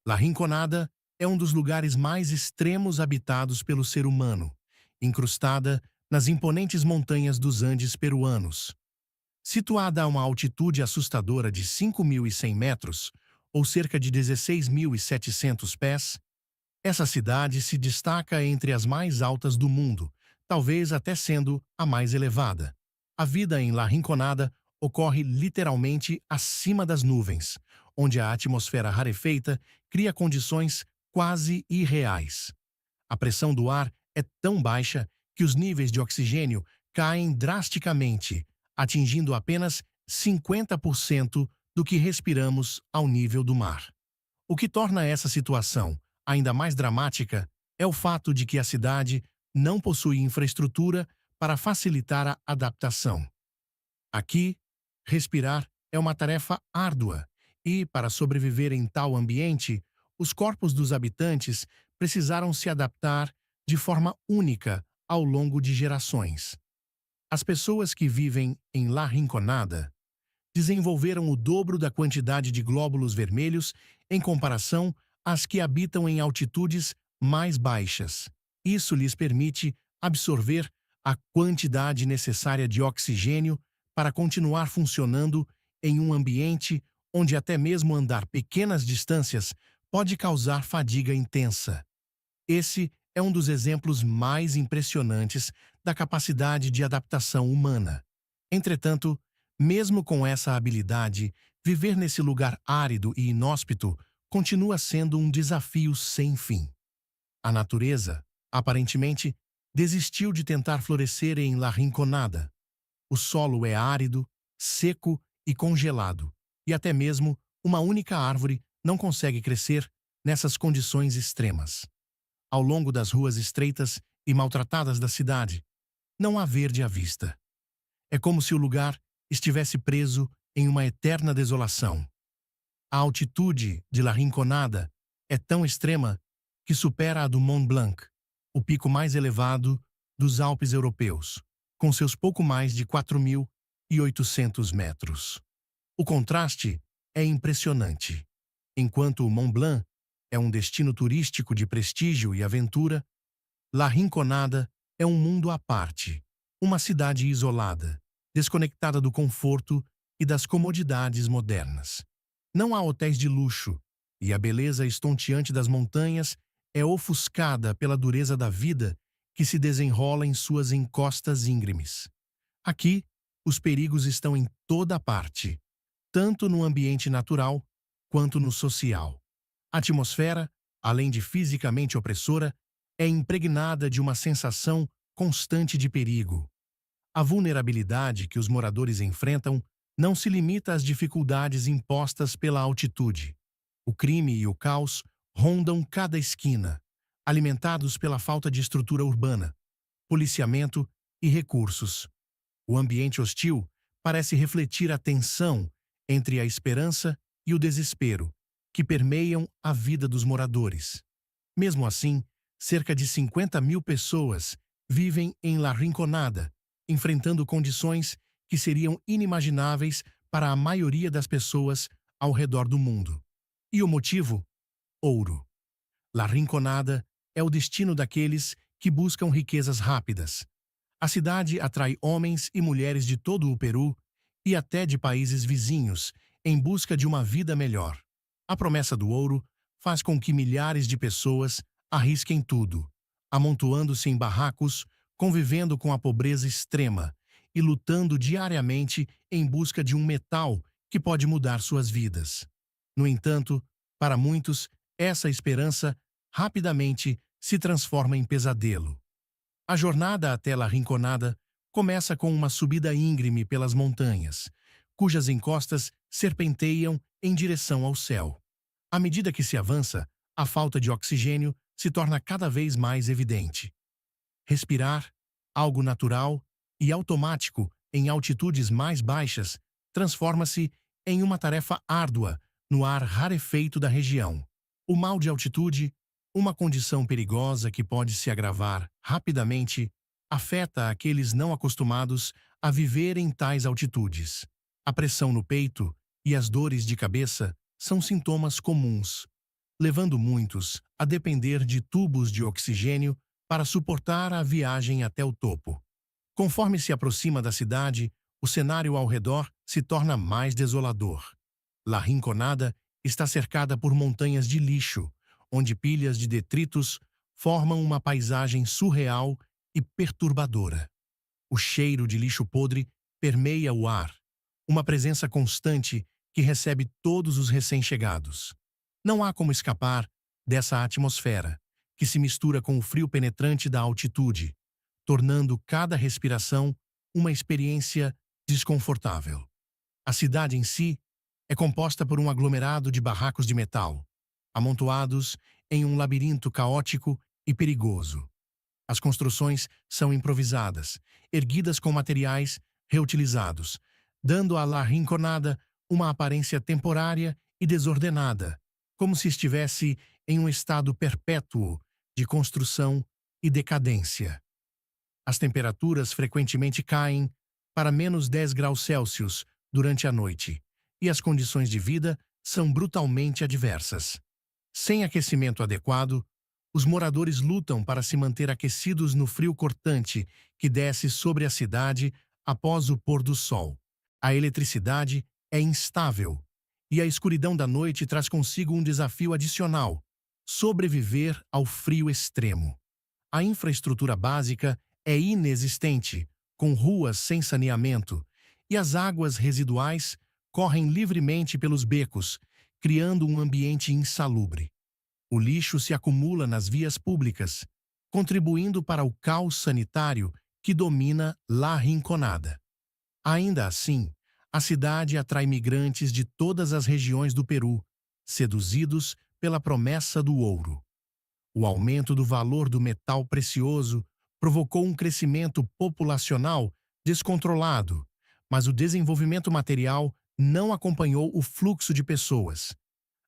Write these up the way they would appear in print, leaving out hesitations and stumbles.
La Rinconada é um dos lugares mais extremos habitados pelo ser humano, incrustada nas imponentes montanhas dos Andes peruanos. Situada a uma altitude assustadora de 5.100 metros, ou cerca de 16.700 pés, essa cidade se destaca entre as mais altas do mundo, talvez até sendo a mais elevada. A vida em La Rinconada ocorre literalmente acima das nuvens, onde a atmosfera rarefeita cria condições quase irreais. A pressão do ar é tão baixa que os níveis de oxigênio caem drasticamente, atingindo apenas 50% do que respiramos ao nível do mar. O que torna essa situação ainda mais dramática é o fato de que a cidade não possui infraestrutura para facilitar a adaptação. Aqui, respirar é uma tarefa árdua e, para sobreviver em tal ambiente, os corpos dos habitantes precisaram se adaptar de forma única ao longo de gerações. As pessoas que vivem em La Rinconada desenvolveram o dobro da quantidade de glóbulos vermelhos em comparação às que habitam em altitudes mais baixas. Isso lhes permite absorver a quantidade necessária de oxigênio para continuar funcionando em um ambiente onde até mesmo andar pequenas distâncias pode causar fadiga intensa. Esse é um dos exemplos mais impressionantes da capacidade de adaptação humana. Entretanto, mesmo com essa habilidade, viver nesse lugar árido e inóspito continua sendo um desafio sem fim. A natureza, aparentemente, desistiu de tentar florescer em La Rinconada. O solo é árido, seco e congelado, e até mesmo uma única árvore não consegue crescer nessas condições extremas. Ao longo das ruas estreitas e maltratadas da cidade, não há verde à vista. É como se o lugar estivesse preso em uma eterna desolação. A altitude de La Rinconada é tão extrema que supera a do Mont Blanc, o pico mais elevado dos Alpes europeus, com seus pouco mais de 4.800 metros. O contraste é impressionante. Enquanto o Mont Blanc é um destino turístico de prestígio e aventura, La Rinconada é um mundo à parte, uma cidade isolada, desconectada do conforto e das comodidades modernas. Não há hotéis de luxo, e a beleza estonteante das montanhas é ofuscada pela dureza da vida que se desenrola em suas encostas íngremes. Aqui, os perigos estão em toda parte, tanto no ambiente natural quanto no social. A atmosfera, além de fisicamente opressora, é impregnada de uma sensação constante de perigo. A vulnerabilidade que os moradores enfrentam não se limita às dificuldades impostas pela altitude. O crime e o caos rondam cada esquina, alimentados pela falta de estrutura urbana, policiamento e recursos. O ambiente hostil parece refletir a tensão entre a esperança e o desespero que permeiam a vida dos moradores. Mesmo assim, cerca de 50.000 pessoas vivem em La Rinconada, enfrentando condições que seriam inimagináveis para a maioria das pessoas ao redor do mundo. E o motivo? Ouro. La Rinconada é o destino daqueles que buscam riquezas rápidas. A cidade atrai homens e mulheres de todo o Peru e até de países vizinhos em busca de uma vida melhor. A promessa do ouro faz com que milhares de pessoas arrisquem tudo, amontoando-se em barracos, convivendo com a pobreza extrema e lutando diariamente em busca de um metal que pode mudar suas vidas. No entanto, para muitos, essa esperança rapidamente se transforma em pesadelo. A jornada até La Rinconada começa com uma subida íngreme pelas montanhas, cujas encostas serpenteiam em direção ao céu. À medida que se avança, a falta de oxigênio se torna cada vez mais evidente. Respirar, algo natural e automático em altitudes mais baixas, transforma-se em uma tarefa árdua no ar rarefeito da região. O mal de altitude, uma condição perigosa que pode se agravar rapidamente, afeta aqueles não acostumados a viver em tais altitudes. A pressão no peito e as dores de cabeça são sintomas comuns. levando muitos a depender de tubos de oxigênio para suportar a viagem até o topo. Conforme se aproxima da cidade, o cenário ao redor se torna mais desolador. La Rinconada está cercada por montanhas de lixo, onde pilhas de detritos formam uma paisagem surreal e perturbadora. O cheiro de lixo podre permeia o ar, uma presença constante que recebe todos os recém-chegados. Não há como escapar dessa atmosfera, que se mistura com o frio penetrante da altitude, tornando cada respiração uma experiência desconfortável. A cidade em si é composta por um aglomerado de barracos de metal, amontoados em um labirinto caótico e perigoso. As construções são improvisadas, erguidas com materiais reutilizados, dando à La Rinconada uma aparência temporária e desordenada, como se estivesse em um estado perpétuo de construção e decadência. As temperaturas frequentemente caem para -10 graus Celsius durante a noite, e as condições de vida são brutalmente adversas. Sem aquecimento adequado, os moradores lutam para se manter aquecidos no frio cortante que desce sobre a cidade após o pôr do sol. A eletricidade é instável, e a escuridão da noite traz consigo um desafio adicional: sobreviver ao frio extremo. A infraestrutura básica é inexistente, com ruas sem saneamento, e as águas residuais correm livremente pelos becos, criando um ambiente insalubre. O lixo se acumula nas vias públicas, contribuindo para o caos sanitário que domina La Rinconada. Ainda assim, a cidade atrai migrantes de todas as regiões do Peru, seduzidos pela promessa do ouro. O aumento do valor do metal precioso provocou um crescimento populacional descontrolado, mas o desenvolvimento material não acompanhou o fluxo de pessoas.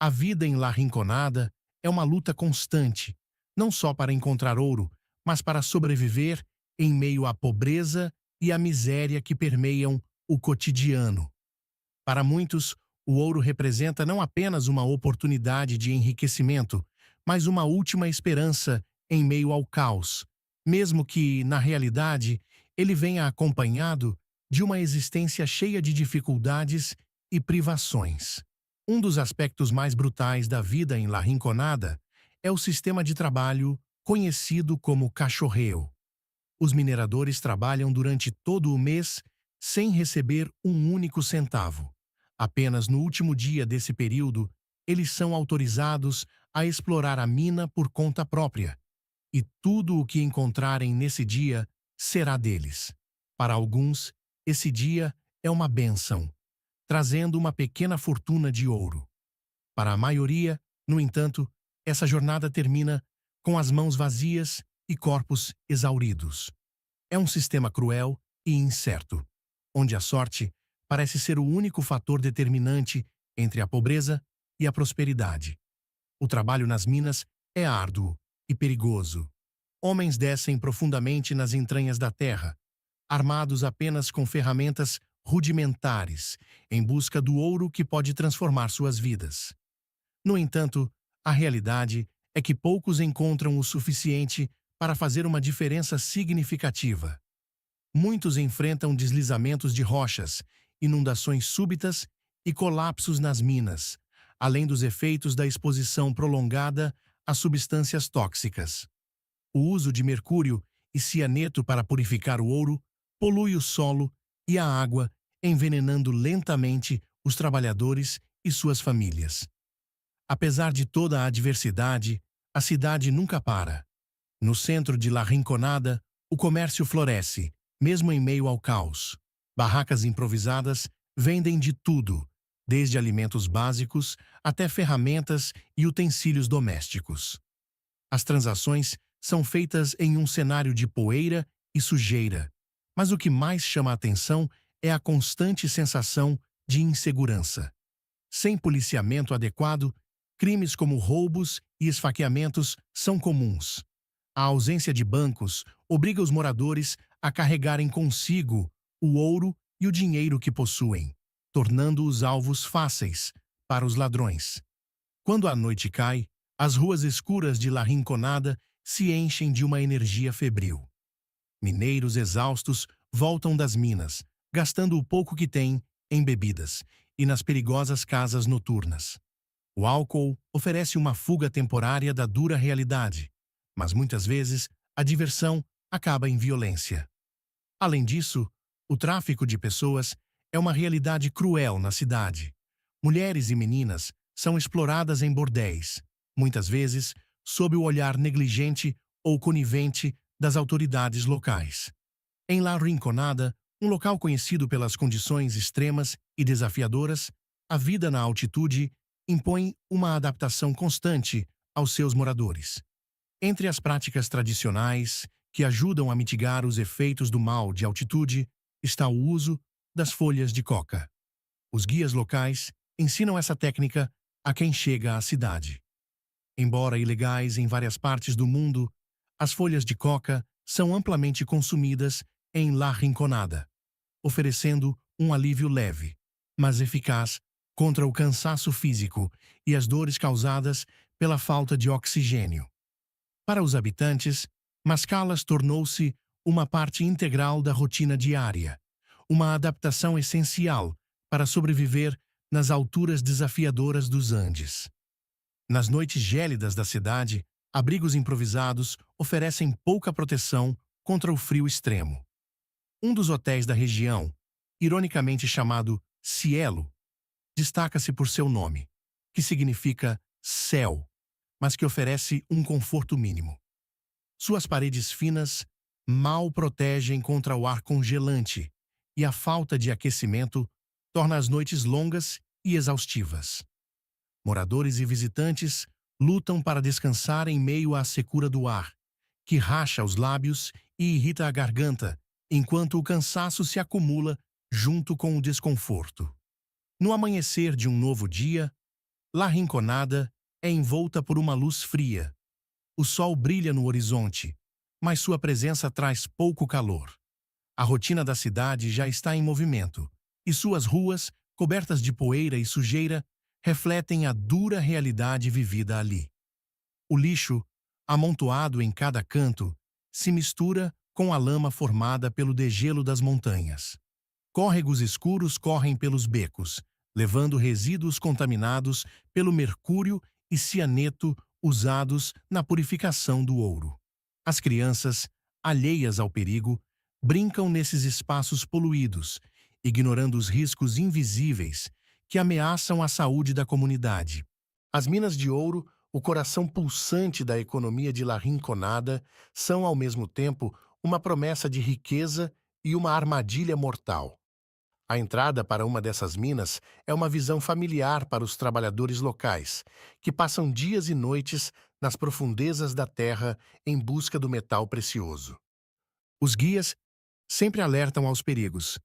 A vida em La Rinconada é uma luta constante, não só para encontrar ouro, mas para sobreviver em meio à pobreza e à miséria que permeiam o cotidiano. Para muitos, o ouro representa não apenas uma oportunidade de enriquecimento, mas uma última esperança em meio ao caos, mesmo que, na realidade, ele venha acompanhado de uma existência cheia de dificuldades e privações. Um dos aspectos mais brutais da vida em La Rinconada é o sistema de trabalho conhecido como cachorreo. Os mineradores trabalham durante todo o mês sem receber um único centavo. Apenas no último dia desse período, eles são autorizados a explorar a mina por conta própria, e tudo o que encontrarem nesse dia será deles. Para alguns, esse dia é uma bênção, trazendo uma pequena fortuna de ouro. Para a maioria, no entanto, essa jornada termina com as mãos vazias e corpos exauridos. É um sistema cruel e incerto, onde a sorte parece ser o único fator determinante entre a pobreza e a prosperidade. O trabalho nas minas é árduo e perigoso. Homens descem profundamente nas entranhas da terra, armados apenas com ferramentas rudimentares, em busca do ouro que pode transformar suas vidas. No entanto, a realidade é que poucos encontram o suficiente para fazer uma diferença significativa. Muitos enfrentam deslizamentos de rochas, inundações súbitas e colapsos nas minas, além dos efeitos da exposição prolongada a substâncias tóxicas. O uso de mercúrio e cianeto para purificar o ouro polui o solo e a água, envenenando lentamente os trabalhadores e suas famílias. Apesar de toda a adversidade, a cidade nunca para. No centro de La Rinconada, o comércio floresce, mesmo em meio ao caos. Barracas improvisadas vendem de tudo, desde alimentos básicos até ferramentas e utensílios domésticos. As transações são feitas em um cenário de poeira e sujeira, mas o que mais chama a atenção é a constante sensação de insegurança. Sem policiamento adequado, crimes como roubos e esfaqueamentos são comuns. A ausência de bancos obriga os moradores a carregarem consigo o ouro e o dinheiro que possuem, tornando-os alvos fáceis para os ladrões. Quando a noite cai, As ruas escuras de La Rinconada se enchem de uma energia febril. Mineiros exaustos voltam das minas, gastando o pouco que têm em bebidas e nas perigosas casas noturnas. O álcool oferece uma fuga temporária da dura realidade, mas muitas vezes a diversão acaba em violência. Além disso, o tráfico de pessoas é uma realidade cruel na cidade. Mulheres e meninas são exploradas em bordéis, muitas vezes sob o olhar negligente ou conivente das autoridades locais. Em La Rinconada, um local conhecido pelas condições extremas e desafiadoras, a vida na altitude impõe uma adaptação constante aos seus moradores. Entre as práticas tradicionais que ajudam a mitigar os efeitos do mal de altitude está o uso das folhas de coca. Os guias locais ensinam essa técnica a quem chega à cidade. Embora ilegais em várias partes do mundo, as folhas de coca são amplamente consumidas em La Rinconada, oferecendo um alívio leve, mas eficaz contra o cansaço físico e as dores causadas pela falta de oxigênio. Para os habitantes, mascá-las tornou-se uma parte integral da rotina diária, uma adaptação essencial para sobreviver nas alturas desafiadoras dos Andes. Nas noites gélidas da cidade, abrigos improvisados oferecem pouca proteção contra o frio extremo. Um dos hotéis da região, ironicamente chamado Cielo, destaca-se por seu nome, que significa céu, mas que oferece um conforto mínimo. Suas paredes finas mal protegem contra o ar congelante e a falta de aquecimento torna as noites longas e exaustivas. Moradores e visitantes lutam para descansar em meio à secura do ar, que racha os lábios e irrita a garganta, enquanto o cansaço se acumula junto com o desconforto. No amanhecer de um novo dia, La Rinconada é envolta por uma luz fria. O sol brilha no horizonte, mas sua presença traz pouco calor. A rotina da cidade já está em movimento, e suas ruas, cobertas de poeira e sujeira, refletem a dura realidade vivida ali. O lixo, amontoado em cada canto, se mistura com a lama formada pelo degelo das montanhas. Córregos escuros correm pelos becos, levando resíduos contaminados pelo mercúrio e cianeto usados na purificação do ouro. As crianças, alheias ao perigo, brincam nesses espaços poluídos, ignorando os riscos invisíveis que ameaçam a saúde da comunidade. As minas de ouro, o coração pulsante da economia de La Rinconada, são ao mesmo tempo uma promessa de riqueza e uma armadilha mortal. A entrada para uma dessas minas é uma visão familiar para os trabalhadores locais, que passam dias e noites nas profundezas da terra em busca do metal precioso. Os guias sempre alertam aos perigos.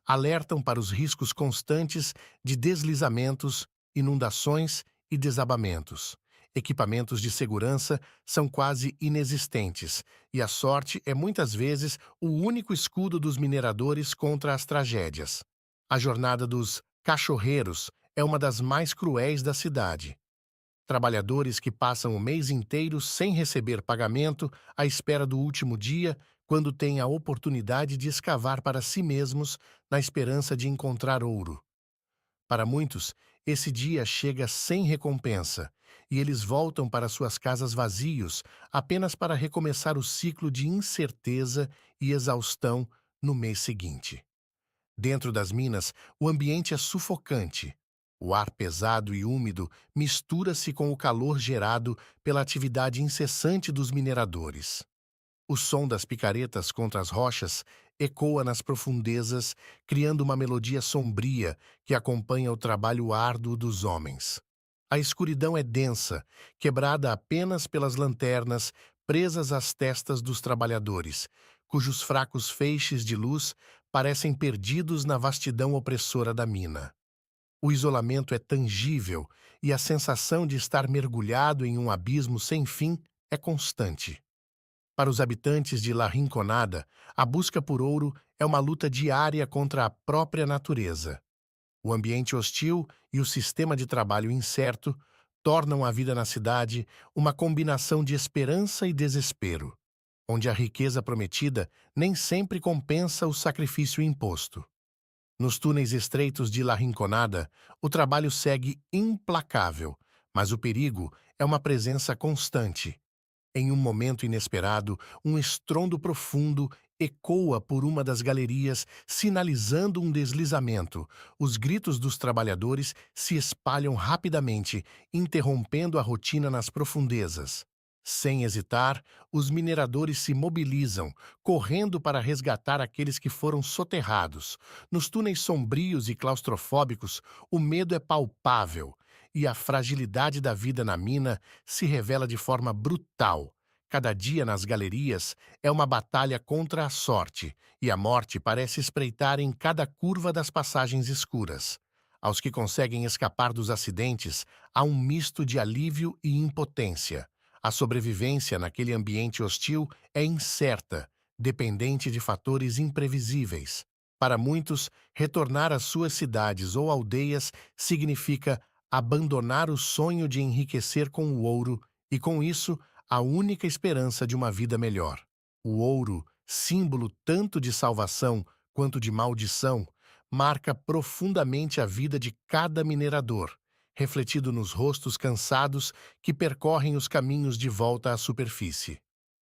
Alertam para os riscos constantes de deslizamentos, inundações e desabamentos. Equipamentos de segurança são quase inexistentes, e a sorte é muitas vezes o único escudo dos mineradores contra as tragédias. A jornada dos cachorreiros é uma das mais cruéis da cidade. Trabalhadores que passam o mês inteiro sem receber pagamento à espera do último dia, quando têm a oportunidade de escavar para si mesmos na esperança de encontrar ouro. Para muitos, esse dia chega sem recompensa, e eles voltam para suas casas vazios apenas para recomeçar o ciclo de incerteza e exaustão no mês seguinte. Dentro das minas, o ambiente é sufocante. O ar pesado e úmido mistura-se com o calor gerado pela atividade incessante dos mineradores. O som das picaretas contra as rochas ecoa nas profundezas, criando uma melodia sombria que acompanha o trabalho árduo dos homens. A escuridão é densa, quebrada apenas pelas lanternas presas às testas dos trabalhadores, cujos fracos feixes de luz parecem perdidos na vastidão opressora da mina. O isolamento é tangível e a sensação de estar mergulhado em um abismo sem fim é constante. Para os habitantes de La Rinconada, a busca por ouro é uma luta diária contra a própria natureza. O ambiente hostil e o sistema de trabalho incerto tornam a vida na cidade uma combinação de esperança e desespero, onde a riqueza prometida nem sempre compensa o sacrifício imposto. Nos túneis estreitos de La Rinconada, o trabalho segue implacável, mas o perigo é uma presença constante. Em um momento inesperado, um estrondo profundo ecoa por uma das galerias, sinalizando um deslizamento. Os gritos dos trabalhadores se espalham rapidamente, interrompendo a rotina nas profundezas. Sem hesitar, os mineradores se mobilizam, correndo para resgatar aqueles que foram soterrados. Nos túneis sombrios e claustrofóbicos, o medo é palpável e a fragilidade da vida na mina se revela de forma brutal. Cada dia nas galerias é uma batalha contra a sorte, e a morte parece espreitar em cada curva das passagens escuras. Aos que conseguem escapar dos acidentes, há um misto de alívio e impotência. A sobrevivência naquele ambiente hostil é incerta, dependente de fatores imprevisíveis. Para muitos, retornar às suas cidades ou aldeias significa abandonar o sonho de enriquecer com o ouro e, com isso, a única esperança de uma vida melhor. O ouro, símbolo tanto de salvação quanto de maldição, marca profundamente a vida de cada minerador, refletido nos rostos cansados que percorrem os caminhos de volta à superfície.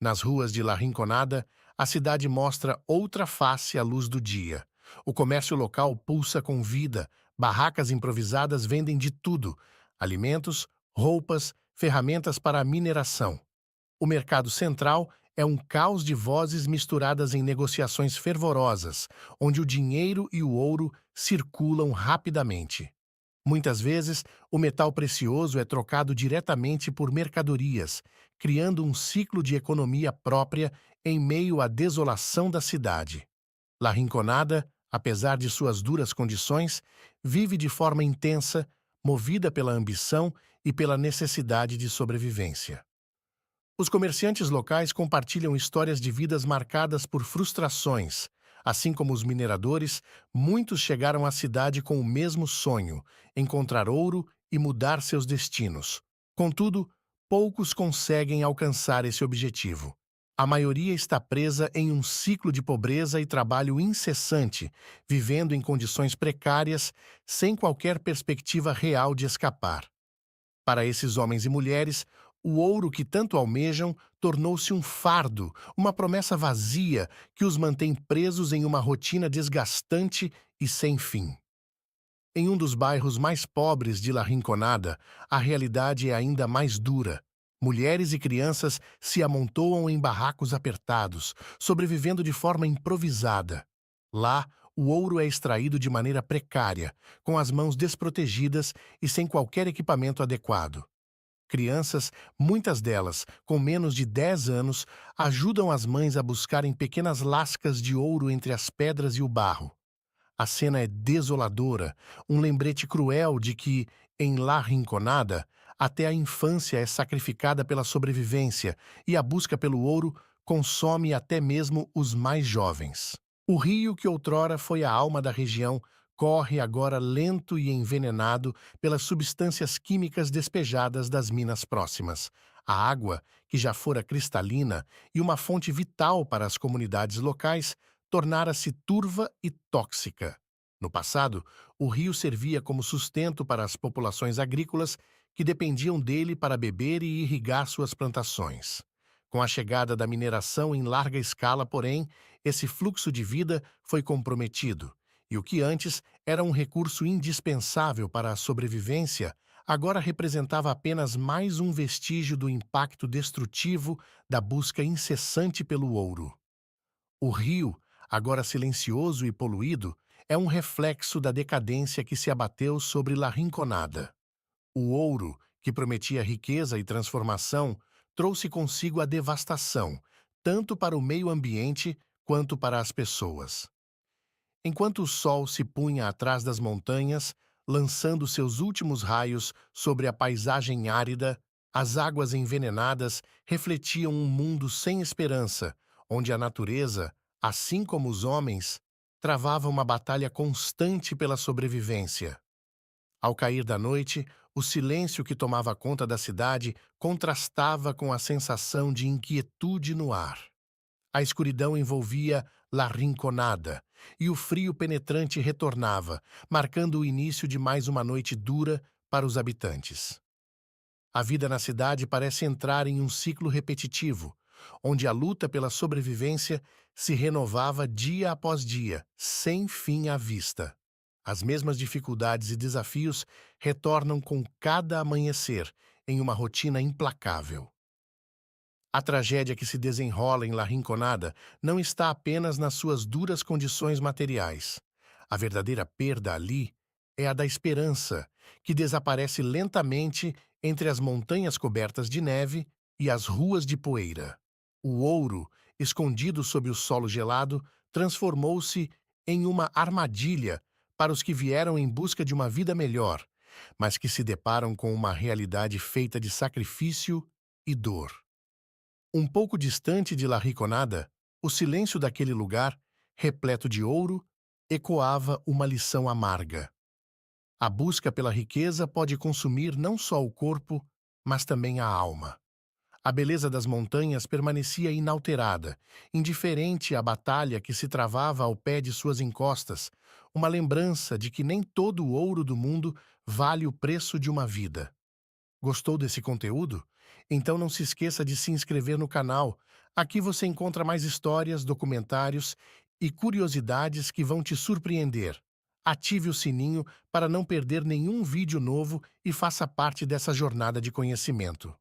Nas ruas de La Rinconada, a cidade mostra outra face à luz do dia. O comércio local pulsa com vida, barracas improvisadas vendem de tudo: alimentos, roupas, ferramentas para a mineração. O mercado central é um caos de vozes misturadas em negociações fervorosas, onde o dinheiro e o ouro circulam rapidamente. Muitas vezes, o metal precioso é trocado diretamente por mercadorias, criando um ciclo de economia própria em meio à desolação da cidade. La Rinconada, apesar de suas duras condições, vive de forma intensa, movida pela ambição e pela necessidade de sobrevivência. Os comerciantes locais compartilham histórias de vidas marcadas por frustrações. Assim como os mineradores, muitos chegaram à cidade com o mesmo sonho: encontrar ouro e mudar seus destinos. Contudo, poucos conseguem alcançar esse objetivo. A maioria está presa em um ciclo de pobreza e trabalho incessante, vivendo em condições precárias, sem qualquer perspectiva real de escapar. Para esses homens e mulheres, o ouro que tanto almejam tornou-se um fardo, uma promessa vazia que os mantém presos em uma rotina desgastante e sem fim. Em um dos bairros mais pobres de La Rinconada, a realidade é ainda mais dura. Mulheres e crianças se amontoam em barracos apertados, sobrevivendo de forma improvisada. Lá, o ouro é extraído de maneira precária, com as mãos desprotegidas e sem qualquer equipamento adequado. Crianças, muitas delas com menos de 10 anos, ajudam as mães a buscarem pequenas lascas de ouro entre as pedras e o barro. A cena é desoladora, um lembrete cruel de que, em La Rinconada, até a infância é sacrificada pela sobrevivência e a busca pelo ouro consome até mesmo os mais jovens. O rio que outrora foi a alma da região corre agora lento e envenenado pelas substâncias químicas despejadas das minas próximas. A água, que já fora cristalina e uma fonte vital para as comunidades locais, tornara-se turva e tóxica. No passado, o rio servia como sustento para as populações agrícolas que dependiam dele para beber e irrigar suas plantações. Com a chegada da mineração em larga escala, porém, esse fluxo de vida foi comprometido, e o que antes era um recurso indispensável para a sobrevivência, agora representava apenas mais um vestígio do impacto destrutivo da busca incessante pelo ouro. O rio, agora silencioso e poluído, é um reflexo da decadência que se abateu sobre La Rinconada. O ouro, que prometia riqueza e transformação, trouxe consigo a devastação, tanto para o meio ambiente quanto para as pessoas. Enquanto o sol se punha atrás das montanhas, lançando seus últimos raios sobre a paisagem árida, as águas envenenadas refletiam um mundo sem esperança, onde a natureza, assim como os homens, travava uma batalha constante pela sobrevivência. Ao cair da noite, O silêncio que tomava conta da cidade contrastava com a sensação de inquietude no ar. A escuridão envolvia La Rinconada, e o frio penetrante retornava, marcando o início de mais uma noite dura para os habitantes. A vida na cidade parece entrar em um ciclo repetitivo, onde a luta pela sobrevivência se renovava dia após dia, sem fim à vista. As mesmas dificuldades e desafios retornam com cada amanhecer, em uma rotina implacável. A tragédia que se desenrola em La Rinconada não está apenas nas suas duras condições materiais. A verdadeira perda ali é a da esperança, que desaparece lentamente entre as montanhas cobertas de neve e as ruas de poeira. O ouro, escondido sob o solo gelado, transformou-se em uma armadilha para os que vieram em busca de uma vida melhor, mas que se deparam com uma realidade feita de sacrifício e dor. Um pouco distante de La Riconada, o silêncio daquele lugar, repleto de ouro, ecoava uma lição amarga. A busca pela riqueza pode consumir não só o corpo, mas também a alma. A beleza das montanhas permanecia inalterada, indiferente à batalha que se travava ao pé de suas encostas, uma lembrança de que nem todo o ouro do mundo vale o preço de uma vida. Gostou desse conteúdo? Então não se esqueça de se inscrever no canal. Aqui você encontra mais histórias, documentários e curiosidades que vão te surpreender. Ative o sininho para não perder nenhum vídeo novo e faça parte dessa jornada de conhecimento.